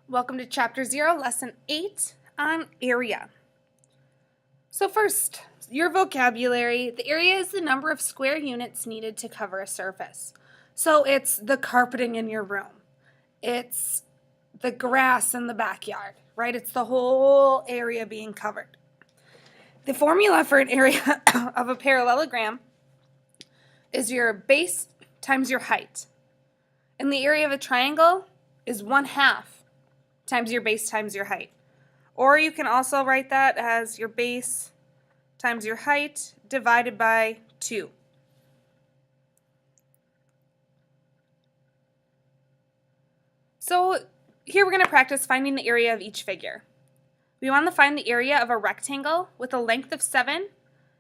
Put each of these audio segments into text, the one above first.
Welcome to Chapter 0, Lesson 8 on area. So first, your vocabulary. The area is the number of square units needed to cover a surface. So it's the carpeting in your room. It's the grass in the backyard, right? It's the whole area being covered. The formula for an area of a parallelogram is your base times your height. And the area of a triangle is 1/2 times your base times your height. Or you can also write that as your base times your height divided by 2. So here we're going to practice finding the area of each figure. We want to find the area of a rectangle with a length of 7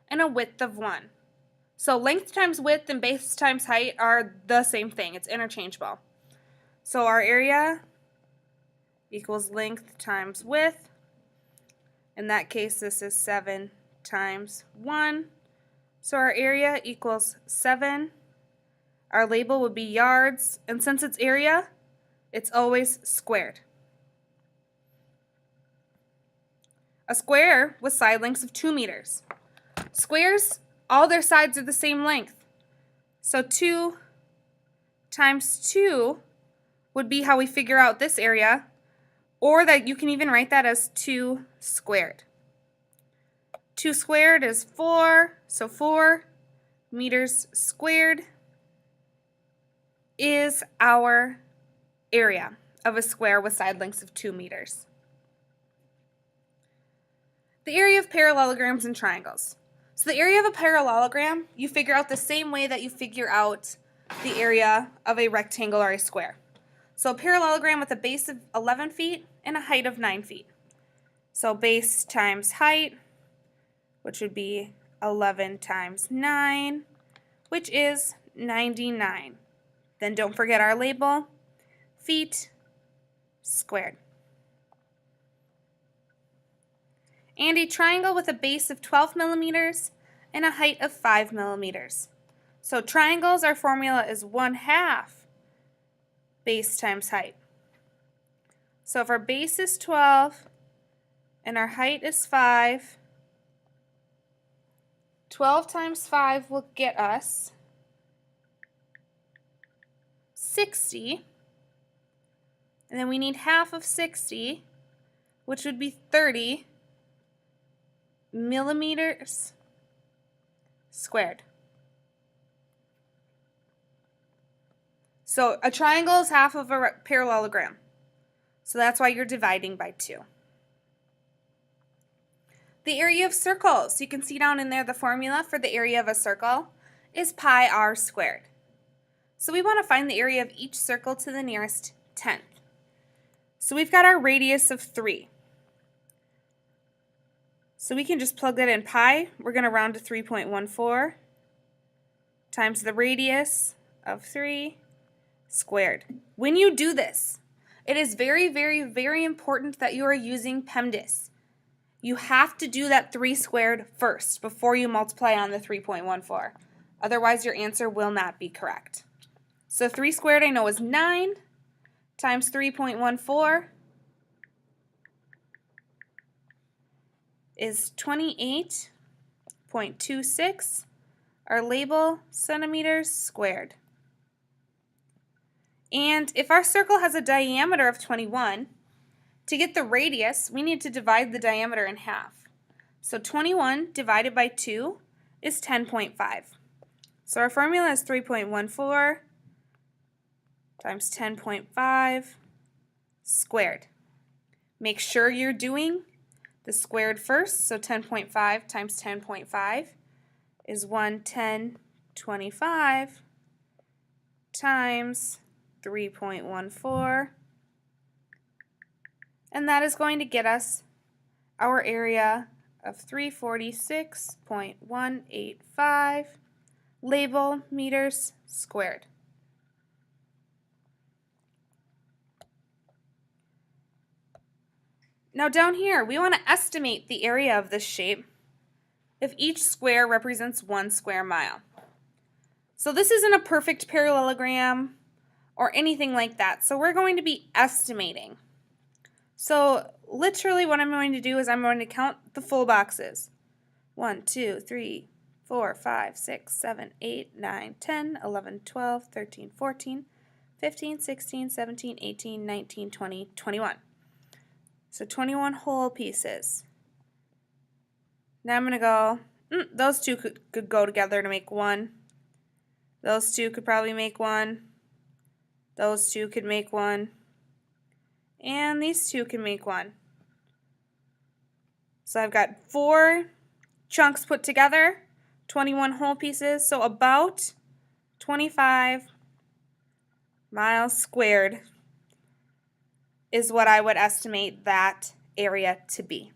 and a width of 1. So length times width and base times height are the same thing. It's interchangeable. So our area equals length times width. In that case, this is 7 times 1. So our area equals 7. Our label would be yards. And since it's area, it's always squared. A square with side lengths of 2 meters. Squares, all their sides are the same length. So 2 times 2 would be how we figure out this area. Or that you can even write that as 2 squared. 2 squared is 4, so 4 meters squared is our area of a square with side lengths of 2 meters. The area of parallelograms and triangles. So the area of a parallelogram, you figure out the same way that you figure out the area of a rectangle or a square. So a parallelogram with a base of 11 feet and a height of 9 feet. So base times height, which would be 11 times 9, which is 99. Then don't forget our label, feet squared. And a triangle with a base of 12 millimeters and a height of 5 millimeters. So triangles, our formula is 1/2 base times height. So if our base is 12 and our height is 5, 12 times 5 will get us 60. And then we need half of 60, which would be 30 millimeters squared. So a triangle is half of a parallelogram. So that's why you're dividing by 2. The area of circles. You can see down in there the formula for the area of a circle is pi r squared. So we want to find the area of each circle to the nearest 10th. So we've got our radius of 3. So we can just plug that in pi. We're going to round to 3.14 times the radius of 3 squared. When you do this, it is very, very, very important that you are using PEMDAS. You have to do that 3 squared first before you multiply on the 3.14. Otherwise, your answer will not be correct. So 3 squared I know is 9 times 3.14 is 28.26. Our label, centimeters squared. And if our circle has a diameter of 21, to get the radius, we need to divide the diameter in half. So 21 divided by 2 is 10.5. So our formula is 3.14 times 10.5 squared. Make sure you're doing the squared first. So 10.5 times 10.5 is 110.25 times 3.14, and that is going to get us our area of 346.185 label meters squared. Now down here, we want to estimate the area of this shape if each square represents 1 square mile. So this isn't a perfect parallelogram or anything like that. So we're going to be estimating. So literally what I'm going to do is I'm going to count the full boxes. 1, 2, 3, 4, 5, 6, 7, 8, 9, 10, 11, 12, 13, 14, 15, 16, 17, 18, 19, 20, 21. So 21 whole pieces. Now I'm going to go, those two could go together to make one. Those two could probably make one. Those two could make one. And these two can make one. So I've got 4 chunks put together, 21 whole pieces, so about 25 miles squared is what I would estimate that area to be.